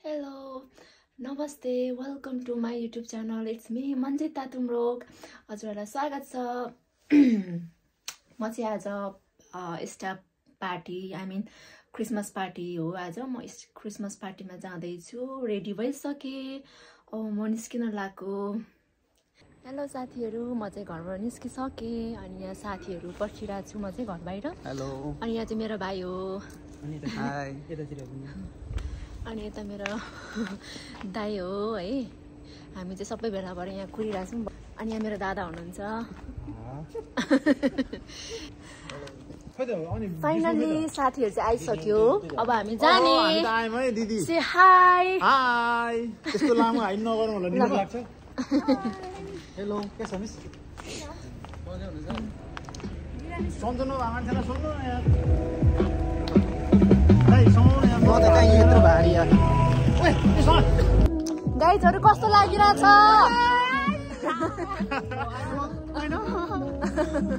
Hello, Namaste, welcome to my YouTube channel. It's me, Manjita Tumrok. हजुरहरुलाई स्वागत छ। म चाहिँ आज स्टाफ पार्टी, क्रिसमस पार्टी हो। आज म क्रिसमस पार्टीमा जाँदै छु। रेडी भइसके। म निस्किन लाग्यो। हेलो साथीहरु, म चाहिँ घरबाट निस्किसके अनि यहाँ साथीहरु पर्खिरहेको छु। म चाहिँ घर बाहिर। हेलो। अनि यहाँ चाहिँ मेरो भाइ हो। अनि हाय, यतातिर पनि। अनि यता मेरो दाइ हो है। हामी चाहिँ सबै भेला भएर यहाँ कुरिरहेको छौँ। अनि यहाँ मेरो दादा हुनुहुन्छ। फाइनली साथीहरु चाहिँ आइसक्यो। अब हामी जाने। हामी त आयौँ है दिदी। से हाय। हाय। त्यस्तो लामो हाइ नगरौँ होला निद लाग्छ। हेलो, के छ मिस? बजे हुनुहुन्छ? सम्झनु आमा छैन सुन्नु न यार। गाइजहरु कस्तो लागिरहेछ?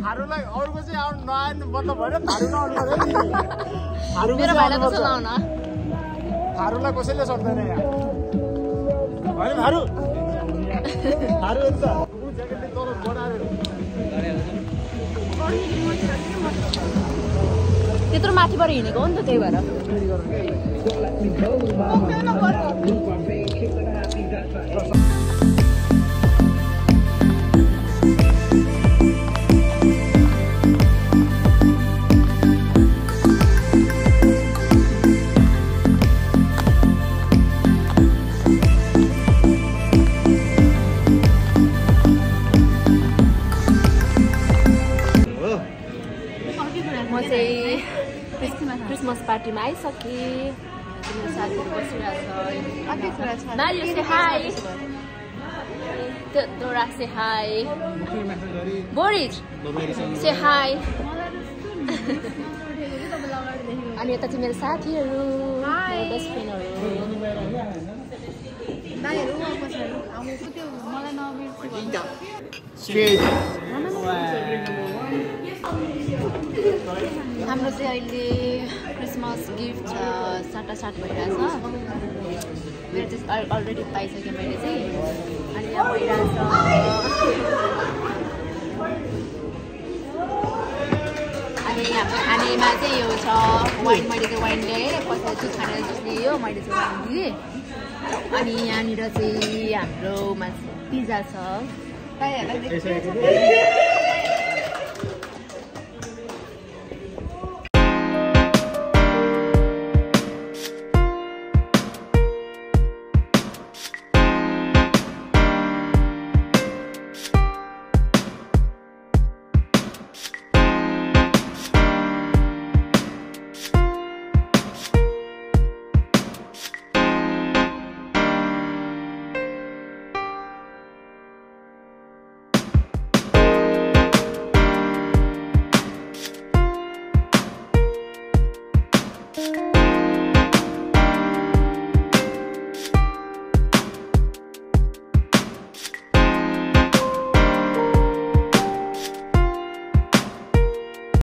हारुलाई अरुको चाहिँ आउनु नआउनु मतलब भएन। हारु नआउनु पर्यो नि। हारु मेरो भाइलाई कसो लाउन? हारुलाई कसैले सक्दैन यहाँ। हैन हारु। हारु यता। उ ज्याकेटले तल बढाएर। त्यत्रो माथिबाट हिँडेको हो नि त त्यही भएर। क्रिसमस पार्टीमा आइसके। मेरो साथीहरु बसिरहेको छ। नारी से हाय। दोरा से हाय। बोरिज से हाय। अनि यता चाहिँ मेरो साथीहरु, मेरो बेस्ट फ्रेन्डहरु। दाइहरु पछाडि आउँछु त्यो मलाई नबिर्सु। स्ट्रेट। हाम्रो चाहिँ अहिले क्रिसमस गिफ्ट साटासाट भइरहेछ। मेरो चाहिँ अलरेडी पाइसकेँ मैले चाहिँ। अनि यहाँ भइरहेछ। अनि हाम्रो खानेमा चाहिँ यो छ वाइन। मैले चाहिँ वाइन ल्याएँ। पछाडि चाहिँ खाने जुस लियो। मैले चाहिँ वाइन दिएँ। अनि यहाँनिर चाहिँ हाम्रोमा पिज्जा छ।